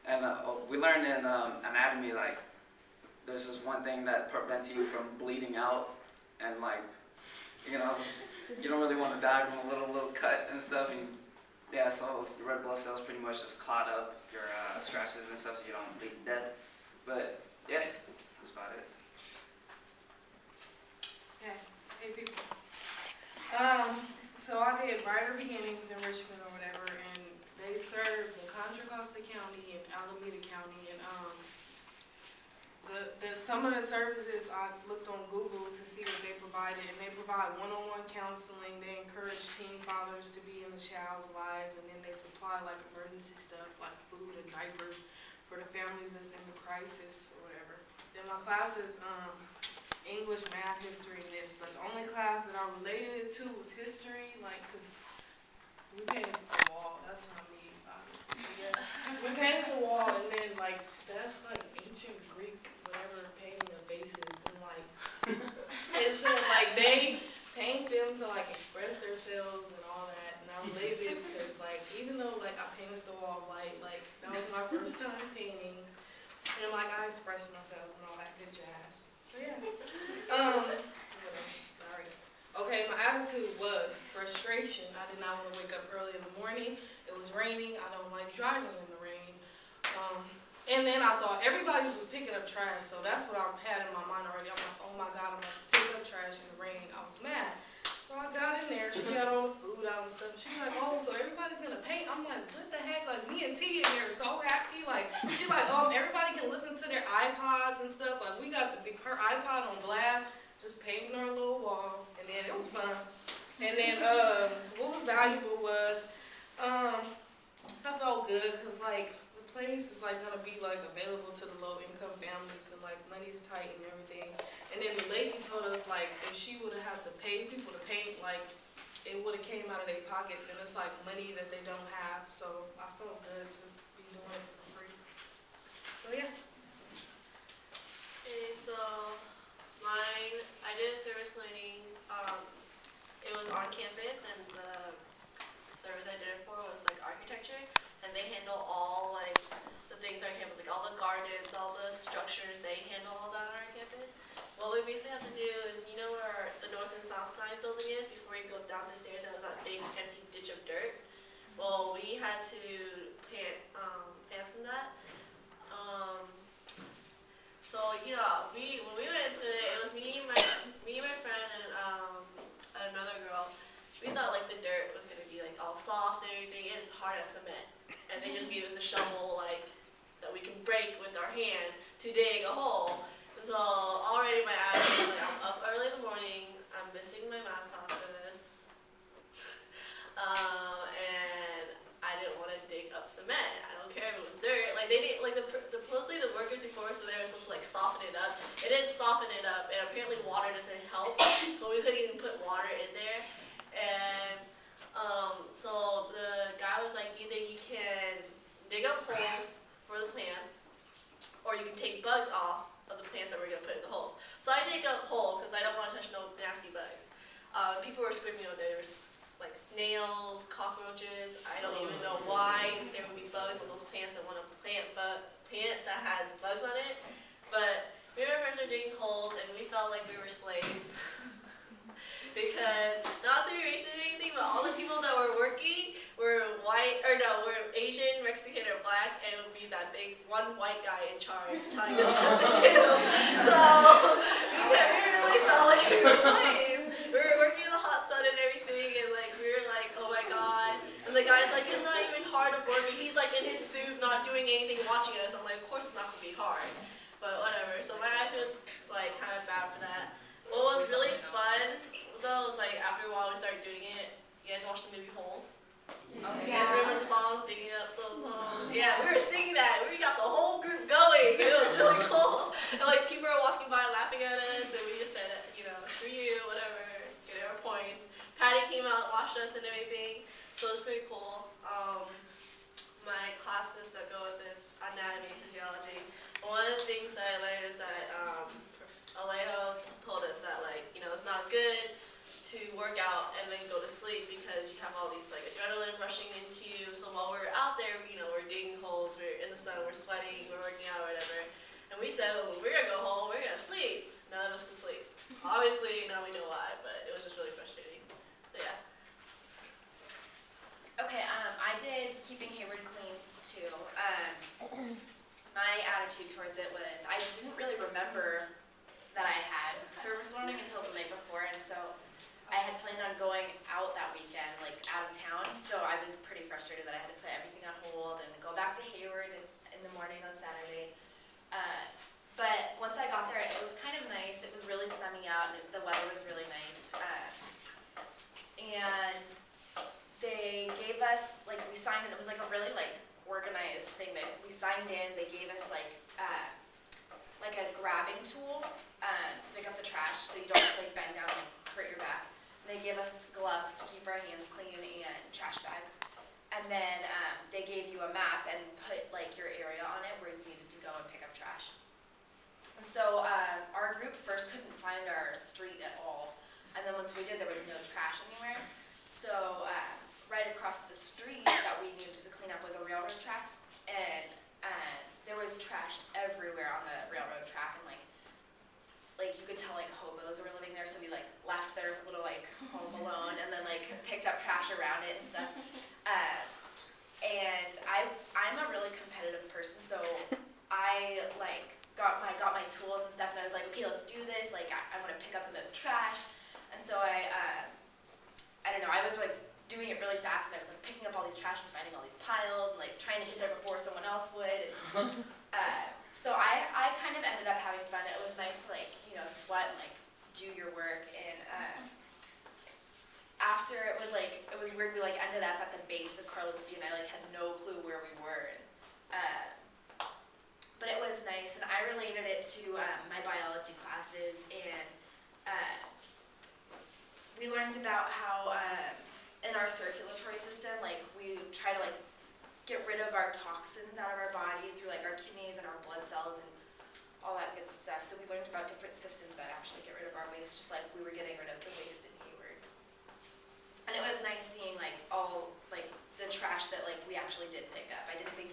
And we learned in anatomy, like, there's this one thing that prevents you from bleeding out, and like, you know, you don't really want to die from a little cut and stuff. And yeah, so your red blood cells pretty much just clot up your scratches and stuff, so you don't bleed to death. But yeah, that's about it. Yeah. Hey people. So I did Brighter Beginnings in Richmond or whatever, and they served the Contra Costa County and Alameda County, and some of the services I looked on Google to see what they provided, and they provide one-on-one counseling. They encourage teen fathers to be in the child's lives, and then they supply like emergency stuff like food and diapers for the families that's in the crisis or whatever. Then my classes, English, math, history, and this, but the only class that I related it to was history, like, cause we painted the wall. That's not me, obviously. But yeah, we painted the wall, and then like that's like ancient Greek, whatever, painting of vases, and like it said like they paint them to like express themselves and all that, and I related it because like even though like I painted the wall white, like that was my first time painting, and like I expressed myself and all that good jazz. So yeah. What else? Sorry. Okay, my attitude was frustration. I did not want to wake up early in the morning. It was raining. I don't like driving in the rain. And then I thought everybody was picking up trash, so that's what I had in my mind already. I'm like, oh my God, I'm going to pick up trash in the rain. I was mad. So I got in there. She got all the food out and stuff. She's like, oh, so everybody's going to paint? I'm like, what the heck? Like, me and T in there so happy. Like, she's like, oh, everybody can listen to their iPods and stuff. Like, we got her iPod on blast, just painting our little wall. And then it was fun. And then what was valuable was I felt good because, like, the place is, like, going to be, like, available to the low-income families, and, like, money's tight and everything. And then the lady told us, like, if she would have had to pay people to paint, like, it would have came out of their pockets, and it's, like, money that they don't have. So I felt good to be doing it for free. So, yeah. Okay, so mine, I did service learning. It was on campus, and the service I did it for was like architecture, and they handle all like the things on campus, like all the gardens, all the structures. They handle all that on our campus. What we basically have to do is, you know where the north and south side building is before you go down the stairs? That was that big empty ditch of dirt. Well, we had to pants in that. So you know, when we went into it, it was me, my friend, and another girl. We thought like the dirt was gonna be like all soft and everything. It's hard as cement, and they just gave us a shovel like that we can break with our hand to dig a hole. And so already my attitude is like, I'm up early in the morning. I'm missing my math class for this, and I didn't want to dig up cement. I don't care if it was dirt. Like they didn't like mostly the workers before, so they were supposed to like soften it up. It didn't soften it up, and apparently water doesn't help, so we couldn't even put water in there. And so the guy was like, either you can dig up holes for the plants, or you can take bugs off of the plants that we're gonna put in the holes. So I dig up holes because I don't want to touch no nasty bugs. People were screaming out there. There was like snails, cockroaches. I don't even know why there would be bugs on those plants and want to plant that has bugs on it. But me and my friends were digging holes, and we felt like we were slaves. Because, not to be racist or anything, but all the people that were working were were Asian, Mexican, or Black, and it would be that big one white guy in charge telling us what to do. So, we really felt like we were slaves. We were working in the hot sun and everything, and like we were like, oh my God. And the guy's like, it's not even hard to work. He's like in his suit, not doing anything, watching us. I'm like, of course it's not gonna be hard. But whatever. So my attitude was like kind of bad for that. What was really fun though was like after a while we started doing it. You guys watched the movie Holes? Oh, You guys remember the song Digging Up Those Holes? Yeah, we were singing that. We got the whole group going. It was really cool. And like people were walking by laughing at us, and we just said, you know, screw you, whatever, get our points. Patty came out and watched us and everything, so it was pretty cool. My classes that go with this, anatomy and physiology. One of the things that I learned is that Alejo told us that like, you know, it's not good to work out and then go to sleep because you have all these like adrenaline rushing into you. So while we're out there, you know, we're digging holes, we're in the sun, we're sweating, we're working out or whatever. And we said, well, we're gonna go home, we're gonna sleep. None of us could sleep. Obviously, now we know why, but it was just really frustrating. So yeah. Okay, I did keeping Hayward clean too. My attitude towards it was I didn't really remember that I had service learning until the night before, and so I had planned on going out that weekend, like out of town. So I was pretty frustrated that I had to put everything on hold and go back to Hayward in the morning on Saturday. But once I got there, it was kind of nice. It was really sunny out, and the weather was really nice. And they gave us, like, we signed in. It was like a really like organized thing that we signed in. They gave us like a grabbing tool to pick up the trash, so you don't have to like bend down and like, hurt your back. And they gave us gloves to keep our hands clean and trash bags. And then they gave you a map and put like your area on it where you needed to go and pick up trash. And so our group first couldn't find our street at all. And then once we did, there was no trash anywhere. So right across the street that we needed to clean up was a railroad tracks. And there was trash everywhere on the railroad track. And like you could tell like hobos were living there. So we like left their little like home alone and then like picked up trash around it and stuff. And I'm a really competitive person. So I like got my tools and stuff, and I was like, okay, let's do this. Like, I want to pick up the most trash. And so I don't know, I was like doing it really fast, and I was like picking up all these trash and finding all these piles and like trying to get there before someone else would. And, so I kind of ended up having fun. It was nice to like, you know, sweat and like do your work. And after it was weird, we like ended up at the base of Carlos V, and I like had no clue where we were. And, but it was nice, and I related it to my biology classes, and we learned about how in our circulatory system, like we try to like get rid of our toxins out of our body through like our kidneys and our blood cells and all that good stuff. So we learned about different systems that actually get rid of our waste, just like we were getting rid of the waste in Hayward. And it was nice seeing like all like the trash that like we actually did pick up. I didn't think